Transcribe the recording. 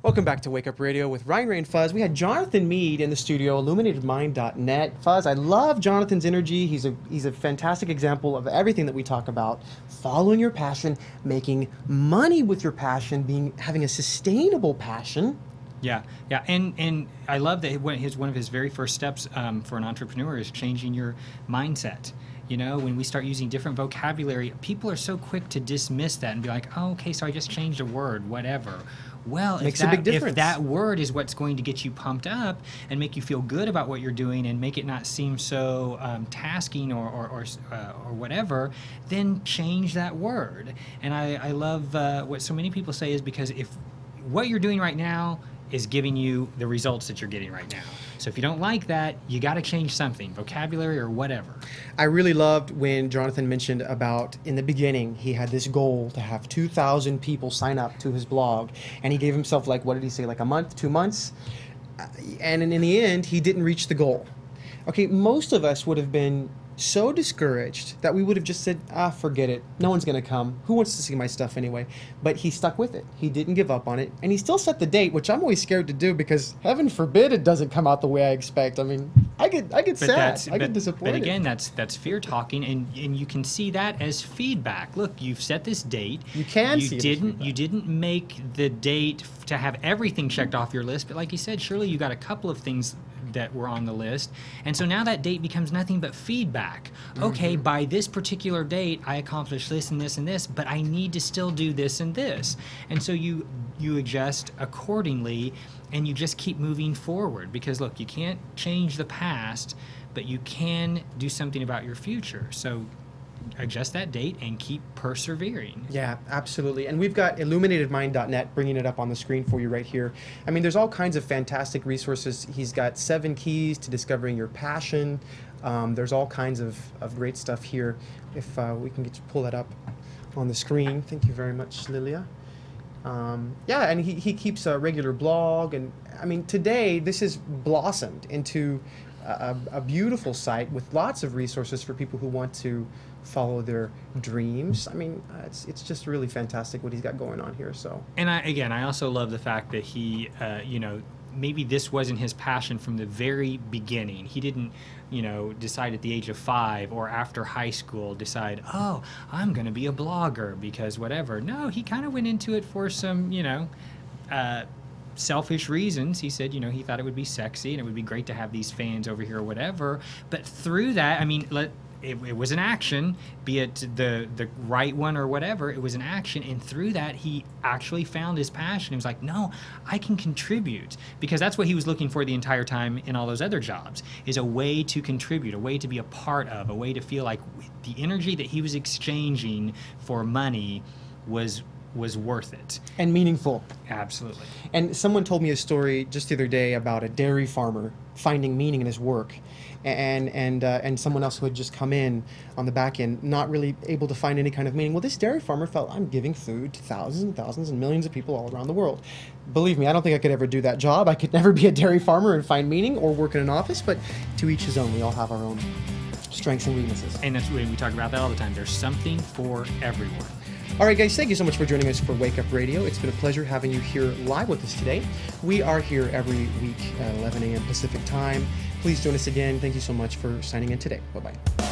Welcome back to Wake Up Radio with Ryan Ray and Fuzz. We had Jonathan Mead in the studio, illuminatedmind.net. Fuzz, I love Jonathan's energy. He's a fantastic example of everything that we talk about. Following your passion, making money with your passion, having a sustainable passion. Yeah, and I love that one of his very first steps for an entrepreneur is changing your mindset. You know, when we start using different vocabulary, people are so quick to dismiss that and be like, oh, okay, so I just changed a word, whatever. Well, Makes a big difference. If that word is what's going to get you pumped up and make you feel good about what you're doing and make it not seem so tasking or whatever, then change that word. And I love what so many people say is because if what you're doing right now is giving you the results that you're getting right now. So if you don't like that, you got to change something, vocabulary or whatever. I really loved when Jonathan mentioned about, in the beginning, he had this goal to have 2,000 people sign up to his blog. And he gave himself, like, what did he say, like a month, 2 months? And in the end, he didn't reach the goal. Okay, most of us would have been so discouraged that we would have just said, forget it. No one's going to come. Who wants to see my stuff anyway? But he stuck with it. He didn't give up on it. And he still set the date, which I'm always scared to do because heaven forbid it doesn't come out the way I expect. I mean, I get sad. I get disappointed. But again, that's fear talking, and you can see that as feedback. Look, you've set this date. You can see it as feedback. You didn't make the date to have everything checked off your list, but like you said, surely you got a couple of things that were on the list. And so now that date becomes nothing but feedback. Okay, by this particular date, I accomplished this and this and this, but I need to still do this and this. And so you adjust accordingly and you just keep moving forward because look, you can't change the past, but you can do something about your future. So adjust that date and keep persevering. Yeah, absolutely. And we've got illuminatedmind.net bringing it up on the screen for you right here. I mean, there's all kinds of fantastic resources. He's got 7 keys to discovering your passion. There's all kinds of great stuff here. If we can get to pull that up on the screen. Thank you very much, Lilia. Yeah, and he keeps a regular blog. And I mean, today this has blossomed into a beautiful site with lots of resources for people who want to follow their dreams. I mean, it's just really fantastic what he's got going on here. So, and I also love the fact that he, maybe this wasn't his passion from the very beginning. He didn't, decide at the age of 5 or after high school, decide, oh, I'm going to be a blogger because whatever. No, he kind of went into it for some, selfish reasons. He said, he thought it would be sexy and it would be great to have these fans over here or whatever. But through that, I mean, it was an action, be it the right one or whatever, it was an action. And through that, he actually found his passion. He was like, no, I can contribute. Because that's what he was looking for the entire time in all those other jobs, is a way to contribute, a way to be a part of, a way to feel like the energy that he was exchanging for money was worth it. And meaningful. Absolutely. And someone told me a story just the other day about a dairy farmer finding meaning in his work. And someone else who had just come in on the back end, not really able to find any kind of meaning. Well, this dairy farmer felt, I'm giving food to thousands and thousands and millions of people all around the world. Believe me, I don't think I could ever do that job. I could never be a dairy farmer and find meaning or work in an office, but to each his own. We all have our own strengths and weaknesses. And that's when we talk about that all the time. There's something for everyone. All right, guys, thank you so much for joining us for Wake Up Radio. It's been a pleasure having you here live with us today. We are here every week at 11 a.m. Pacific time. Please join us again. Thank you so much for signing in today. Bye-bye.